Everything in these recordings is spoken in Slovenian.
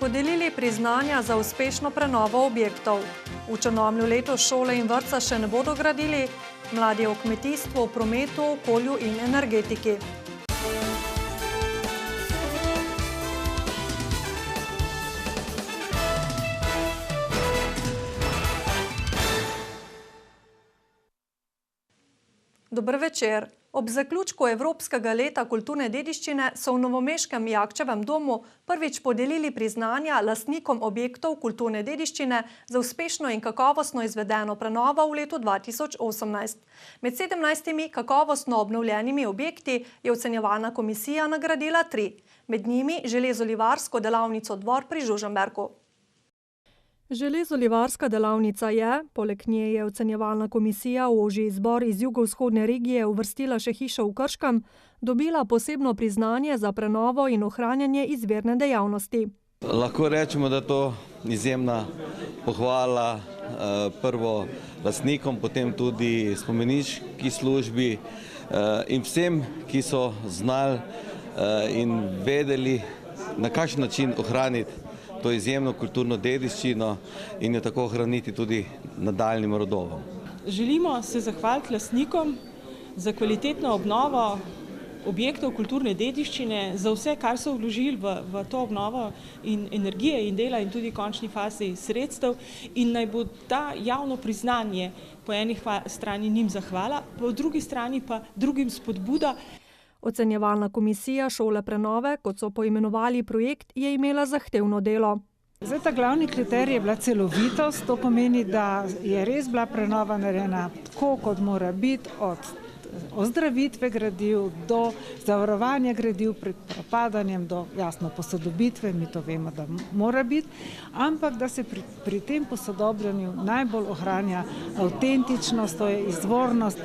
podelili priznanja za uspešno prenovo objektov. V Črnomlju letos šole in vrtca še ne bodo gradili, mladi o kmetijstvu, prometu, okolju in energetiki. Dober večer. Ob zaključku Evropskega leta kulturne dediščine so v novomeškem Jakčevem domu prvič podelili priznanja lastnikom objektov kulturne dediščine za uspešno in kakovostno izvedeno prenovo v letu 2018. Med 17 kakovostno obnovljenimi objekti je ocenjevalna komisija nagradila 3, med njimi železolivarsko delavnico Dvor pri Žužemberku. Železolivarska delavnica je, poleg nje je ocenjevalna komisija v ožji izbor iz jugovzhodne regije uvrstila še hišo v Krškem, dobila posebno priznanje za prenovo in ohranjanje izvirne dejavnosti. Lahko rečemo, da je to izjemna pohvala prvo lastnikom, potem tudi spomeniški službi in vsem, ki so znali in vedeli, na kakšen način ohraniti to izjemno kulturno dediščino in jo tako ohraniti tudi nadaljnjim rodovom. Želimo se zahvaliti lastnikom za kvalitetno obnovo objektov kulturne dediščine, za vse, kar so vložili v to obnovo in energije in dela in tudi v končni fazi sredstev, in naj bo ta javno priznanje po eni strani njim zahvala, po drugi strani pa drugim spodbuda. Ocenjevalna komisija šole prenove, kot so poimenovali projekt, je imela zahtevno delo. Zdaj, ta glavni kriterij je bila celovitost, to pomeni, da je res bila prenova narejena tako, kot mora biti, od ozdravitve gradiv do zavarovanja gradiv pred propadanjem, do jasno posodobitve, mi to vemo, da mora biti, ampak da se pri tem posodobljanju najbolj ohranja avtentičnost, to je izvornost.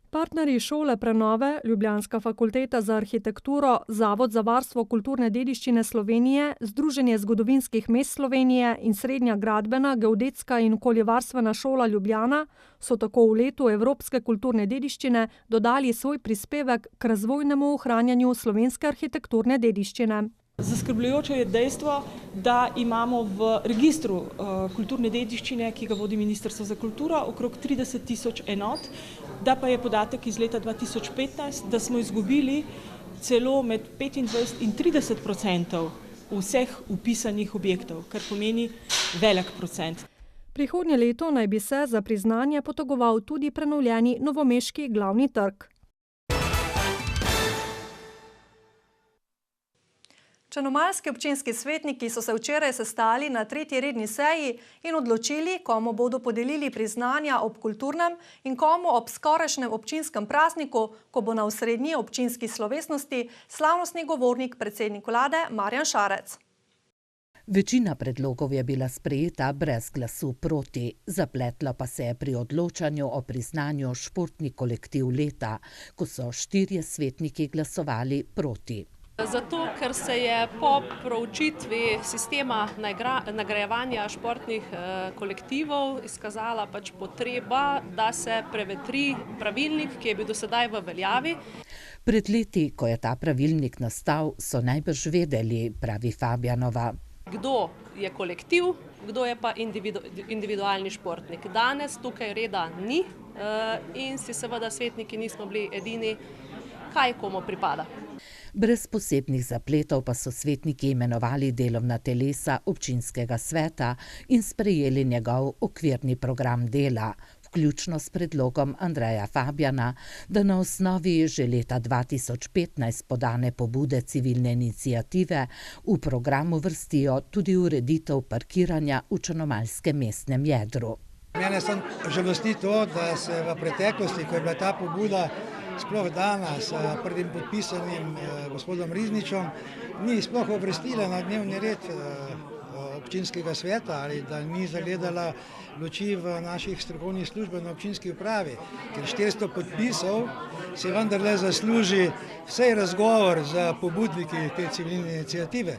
Partnerji šole prenove, Ljubljanska fakulteta za arhitekturo, Zavod za varstvo kulturne dediščine Slovenije, Združenje zgodovinskih mest Slovenije in Srednja gradbena, geodetska in okoljevarstvena šola Ljubljana so tako v letu evropske kulturne dediščine dodali svoj prispevek k razvojnemu ohranjanju slovenske arhitekturne dediščine. Zaskrbljujoče je dejstvo, da imamo v registru kulturne dediščine, ki ga vodi Ministrstvo za kulturo, okrog 30.000 enot, da pa je podatek iz leta 2015, da smo izgubili celo med 25 in 30% vseh vpisanih objektov, kar pomeni velik procent. Prihodnje leto naj bi se za priznanje potegoval tudi prenovljeni novomeški glavni trg. Črnomaljski občinski svetniki so se včeraj sestali na 3. redni seji in odločili, komu bodo podelili priznanja ob kulturnem in komu ob skorajšnjem občinskem prazniku, ko bo na osrednji občinski slovesnosti slavnostni govornik predsednik vlade Marjan Šarec. Večina predlogov je bila sprejeta brez glasu proti, zapletlo pa se je pri odločanju o priznanju športni kolektiv leta, ko so 4 svetniki glasovali proti. Zato, ker se je po proučitvi sistema nagrajevanja športnih kolektivov izkazala potreba, da se prevetri pravilnik, ki je bil do sedaj v veljavi. Pred leti, ko je ta pravilnik nastal, so najbrž vedeli, pravi Fabjanova. Kdo je kolektiv, kdo je pa individualni športnik. Danes tukaj reda ni in si seveda svetniki nismo bili edini, kaj komu pripada. Brez posebnih zapletov pa so svetniki imenovali delovna telesa občinskega sveta in sprejeli njegov okvirni program dela, vključno s predlogom Andreja Fabjana, da na osnovi že leta 2015 podane pobude civilne iniciative v program uvrstijo tudi ureditev parkiranja v črnomaljskem mestnem jedru. Mene žalosti to, da se v preteklosti, ko je bila ta pobuda sploh dana s prvim podpisanim gospodom Rizničem, ni sploh uvrstila na dnevni red občinskega sveta ali da ni zagledala luči v naših strokovnih službah na občinski upravi, ker 400 podpisov se vendarle zasluži vsej razgovor za pobudniki te civilne iniciative.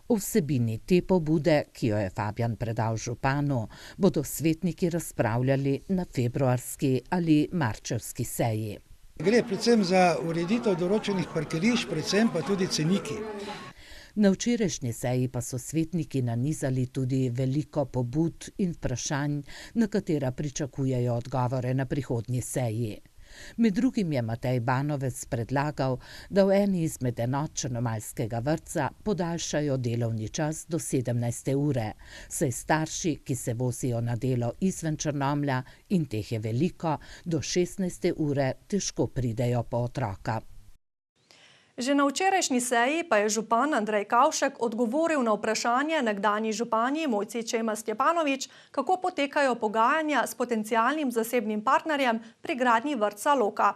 O vsebini te pobude, ki jo je Fabjan predal županu, bodo svetniki razpravljali na februarski ali marčevski seji. Gre predvsem za ureditev določenih parkirišč, predvsem pa tudi ceniki. Na včerajšnji seji pa so svetniki nanizali tudi veliko pobud in vprašanj, na katera pričakujejo odgovore na prihodnji seji. Med drugim je Matej Banovec predlagal, da v eni izmed enot črnomaljskega vrtca podaljšajo delovni čas do 17. ure, saj starši, ki se vozijo na delo izven Črnomlja, in teh je veliko, do 16. ure težko pridejo po otroka. Že na včerajšnji seji pa je župan Andrej Kavšek odgovoril na vprašanje nekdanji županji Mojci Čemas Stjepanovič, kako potekajo pogajanja s potencialnim zasebnim partnerjem pri gradnji vrtca Loka.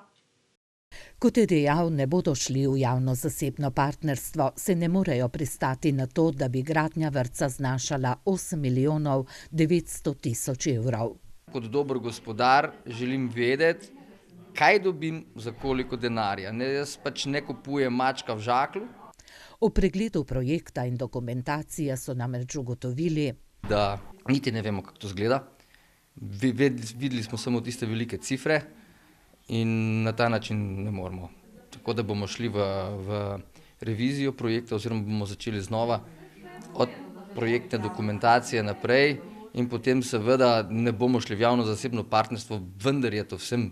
Kot je dejal, ne bodo šli v javno-zasebno partnerstvo, se ne morejo pristati na to, da bi gradnja vrtca znašala 8 milijonov 900 tisoč evrov. Kot dober gospodar želim vedeti, kaj dobim za koliko denarja. Jaz pač ne kupujem mačka v žaklju. O pregledu projekta in dokumentacije so namreč ugotovili, da niti ne vemo, kako to izgleda. Videli smo samo tiste velike cifre in na ta način ne moremo. Tako da bomo šli v revizijo projekta oziroma bomo začeli znova od projektne dokumentacije naprej in potem seveda ne bomo šli v javno-zasebno partnerstvo, vendar je to vsem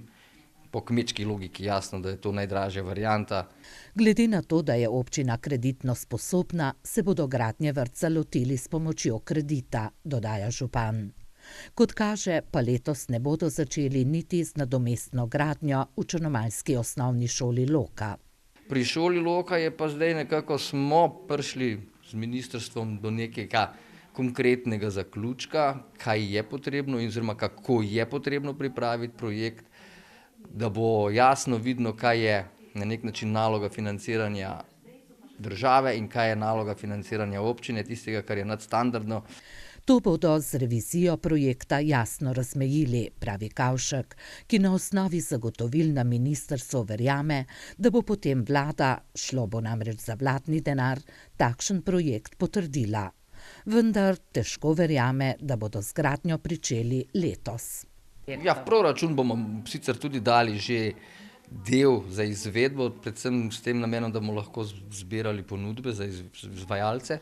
po kmečki logiki jasno, da je to najdražja varianta. Glede na to, da je občina kreditno sposobna, se bodo gradnje vrtca lotili s pomočjo kredita, dodaja župan. Kot kaže, pa letos ne bodo začeli niti z nadomestno gradnjo v črnomaljski osnovni šoli Loka. Pri šoli Loka je pa zdaj nekako smo prišli z ministrstvom do nekega konkretnega zaključka, kaj je potrebno in oziroma kako je potrebno pripraviti projekt, da bo jasno vidno, kaj je na nek način naloga financiranja države in kaj je naloga financiranja občine, tistega, kar je nadstandardno. To bodo z revizijo projekta jasno razmejili, pravi Kavšek, ki na osnovi zagotovil na ministrstvu verjame, da bo potem vlada, šlo bo namreč za vladni denar, takšen projekt potrdila. Vendar težko verjame, da bodo z gradnjo pričeli letos. Ja, v proračun bomo sicer tudi dali že del za izvedbo, predvsem s tem namenom, da bomo lahko zbirali ponudbe za izvajalce.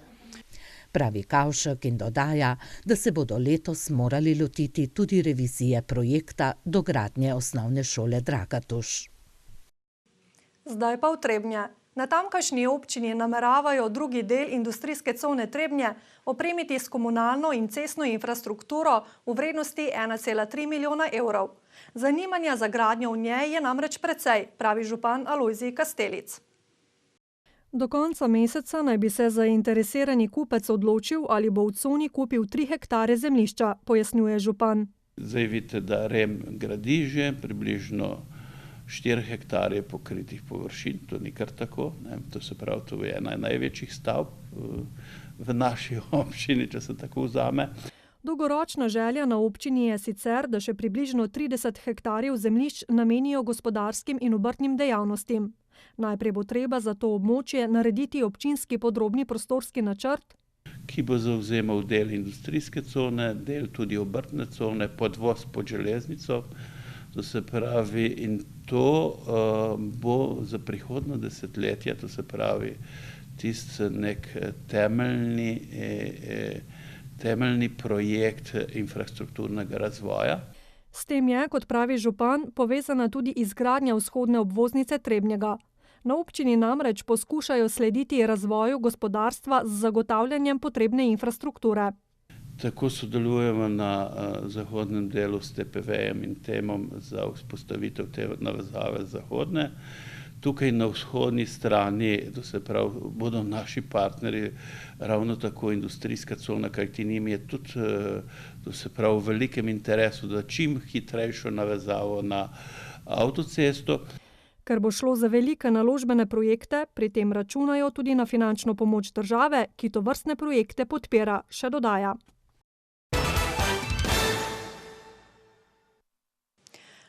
Pravi Kavšek in dodaja, da se bodo letos morali lotiti tudi revizije projekta dogradnje osnovne šole Dragatuš. Zdaj pa v Trebnje. Na tamkajšnji občini nameravajo drugi del industrijske cone Trebnje opremiti s komunalno in cestno infrastrukturo v vrednosti 1,3 milijona evrov. Zanimanja za gradnjo v njej je namreč precej, pravi župan Alojzij Kastelic. Do konca meseca naj bi se zainteresirani kupec odločil, ali bo v coni kupil 3 hektare zemljišča, pojasnjuje župan. Zdaj vidite, da REM gradi že približno 4 hektarje pokritih površin, to ni kar tako, to se pravi, to je ena največjih stavb v naši občini, če se tako vzame. Dolgoročna želja na občini je sicer, da še približno 30 hektarjev zemljišč namenijo gospodarskim in obrtnim dejavnostim. Najprej bo treba za to območje narediti občinski podrobni prostorski načrt, ki bo zavzemal del industrijske cone, del tudi obrtne cone, podvoz pod železnico. To se pravi, in to bo za prihodno desetletje, to se pravi, tisti nek temeljni projekt infrastrukturnega razvoja. S tem je, kot pravi župan, povezana tudi izgradnja vzhodne obvoznice Trebnjega. Na občini namreč poskušajo slediti razvoju gospodarstva z zagotavljanjem potrebne infrastrukture. Tako sodelujemo na zahodnem delu s TPV-jem in temom za vzpostavitev te navezave zahodne. Tukaj na vzhodni strani, to se pravi, bodo naši partnerji ravno tako industrijska cona, kajti njim je tudi, to se pravi, v velikem interesu, da čim hitrejšo navezavo na avtocesto. Ker bo šlo za velike naložbene projekte, pri tem računajo tudi na finančno pomoč države, ki tovrstne projekte podpira, še dodaja.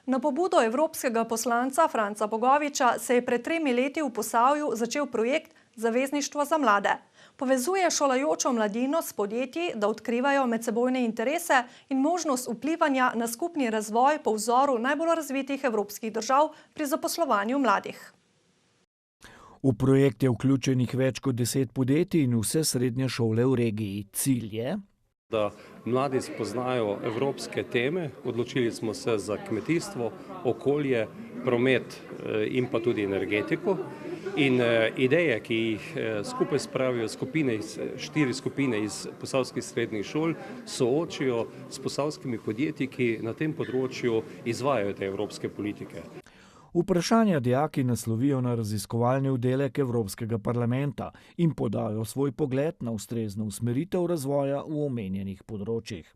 Na pobudo evropskega poslanca Franca Bogoviča se je pred 3 leti v Posavju začel projekt Zavezništvo za mlade. Povezuje šolajočo mladino s podjetji, da odkrivajo medsebojne interese in možnost vplivanja na skupni razvoj po vzoru najbolj razvitih evropskih držav pri zaposlovanju mladih. V projekt je vključenih več kot 10 podjetij in vse srednje šole v regiji. Cilj je, da mladi spoznajo evropske teme. Odločili smo se za kmetijstvo, okolje, promet in pa tudi energetiko. In ideje, ki jih skupaj spravijo štiri skupine iz posavskih srednjih šol, soočijo s posavskimi podjetji, ki na tem področju izvajajo te evropske politike. Vprašanja dijaki naslovijo na raziskovalni oddelek Evropskega parlamenta in podajo svoj pogled na ustrezno usmeritev razvoja v omenjenih področjih.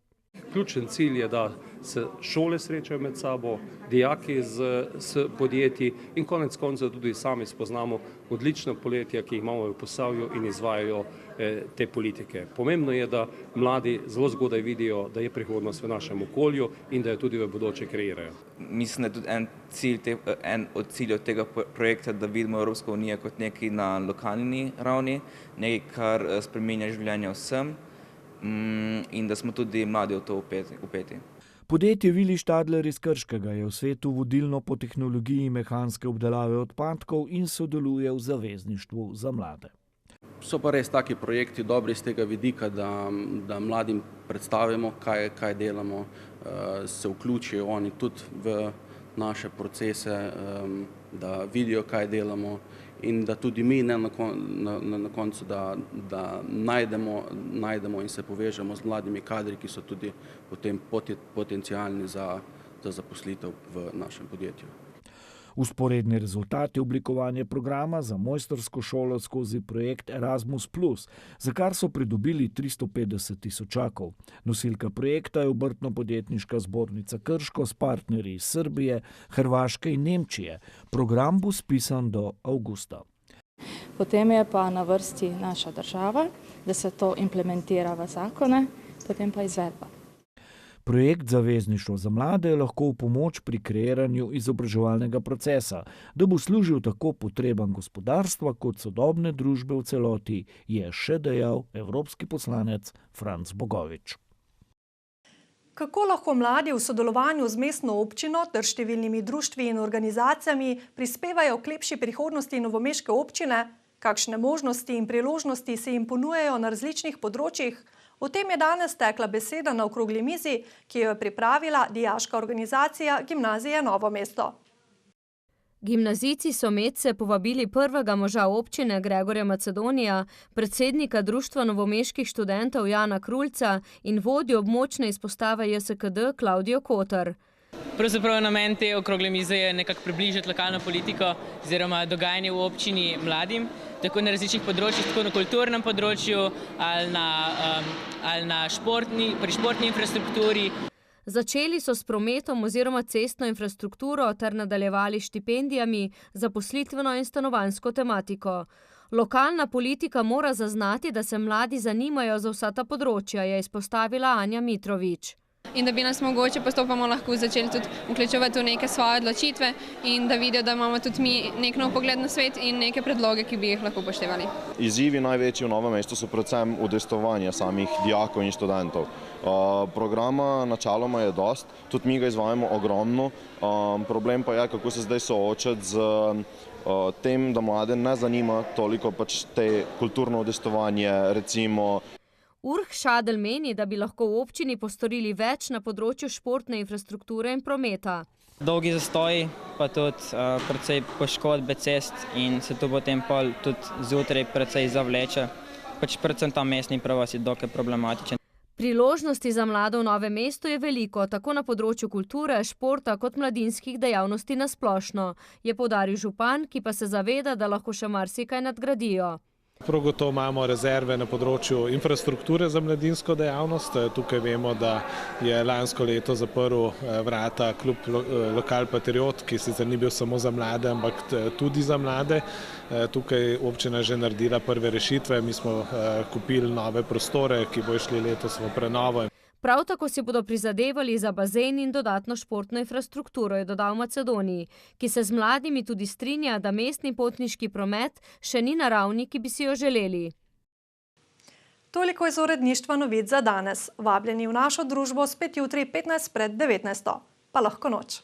Ključen cilj je, da se šole srečajo med sabo, dijaki s podjetji in konec koncev tudi sami spoznamo odlična podjetja, ki jih imamo v Posavju in izvajajo te politike. Pomembno je, da mladi zelo zgodaj vidijo, da je prihodnost v našem okolju in da jo tudi v bodoče kreirajo. Mislim, da je tudi en od ciljev tega projekta, da vidimo Evropsko unijo kot nekaj na lokalni ravni, nekaj, kar spreminja življenje vsem, in da smo tudi mladi v to vpeti. Podjetje Vili Štadler iz Krškega je v svetu vodilno po tehnologiji mehanske obdelave odpadkov in sodeluje v zavezništvu za mlade. So pa res taki projekti dobri iz tega vidika, da mladim predstavimo, kaj delamo, se vključijo oni tudi v naše procese, da vidijo, kaj delamo in da tudi mi na koncu, da najdemo in se povežemo z mladimi kadri, ki so tudi potem potencialni za zaposlitev v našem podjetju. Vzporedni rezultat je oblikovanje programa za mojstrsko šolo skozi projekt Erasmus+, za kar so pridobili 350 tisočakov. Nosilka projekta je Obrtno-podjetniška zbornica Krško s partnerji iz Srbije, Hrvaške in Nemčije. Program bo spisan do avgusta. Potem je pa na vrsti naša država, da se to implementira v zakone, potem pa izvedba. Projekt Zavezništvo za mlade je lahko v pomoč pri kreiranju izobraževalnega procesa, da bo služil tako potrebam gospodarstva kot sodobne družbe v celoti, je še dejal evropski poslanec Franc Bogovič. Kako lahko mladi v sodelovanju z mestno občino ter številnimi društvi in organizacijami prispevajo k lepši prihodnosti novomeške občine? Kakšne možnosti in priložnosti se jim ponujajo na različnih področjih? O tem je danes tekla beseda na okrogli mizi, ki jo je pripravila dijaška organizacija Gimnazije Novo mesto. Gimnazijci so medse povabili prvega moža občine Gregorja Macedonija, predsednika Društva novomeških študentov Jana Krulca in vodjo območne izpostave JSKD Klavdijo Kotar. Pravzaprav namen te okrogle mize je nekako približati lokalno politiko oziroma dogajanje v občini mladim, tako na različnih področjih, tako na kulturnem področju ali pri športni infrastrukturi. Začeli so s prometom oziroma cestno infrastrukturo ter nadaljevali štipendijami, zaposlitveno in stanovanjsko tematiko. Lokalna politika mora zaznati, da se mladi zanimajo za vsa ta področja, je izpostavila Anja Mitrovič. In da bi nas mogoče postopoma lahko začeli tudi vključevati v neke svoje odločitve in da vidijo, da imamo tudi mi nek nov pogled na svet in neke predloge, ki bi jih lahko upoštevali. Izzivi največji v Novem mestu so predvsem udejstvovanje samih dijakov in študentov. Programa načeloma je dost, tudi mi ga izvajamo ogromno. Problem pa je, kako se zdaj soočati z tem, da mlade ne zanima toliko pač te kulturno udejstvovanje, recimo. Urh Šadl meni, da bi lahko v občini postorili več na področju športne infrastrukture in prometa. Dolgi zastoji, pa tudi precej poškodbe cest in se to potem tudi zjutraj precej zavleče. Pač predvsem ta mestni prevoz je dokaj problematičen. Priložnosti za mlade v Novem mestu je veliko, tako na področju kulture, športa kot mladinskih dejavnosti nasplošno, je poudaril župan, ki pa se zaveda, da lahko še marsikaj nadgradijo. Prav gotovo imamo rezerve na področju infrastrukture za mladinsko dejavnost. Tukaj vemo, da je lansko leto zaprl vrata klub Lokal Patriot, ki sicer ni bil samo za mlade, ampak tudi za mlade. Tukaj občina že naredila prve rešitve, mi smo kupili nove prostore, ki bo šli letos v prenovo. Prav tako si bodo prizadevali za bazen in dodatno športno infrastrukturo, je dodal Macedoniji, ki se z mladimi tudi strinja, da mestni potniški promet še ni na ravni, ki bi si jo želeli. Toliko iz uredništva novic za danes. Vabljeni v našo družbo spet jutri 15 pred 19. Pa lahko noč.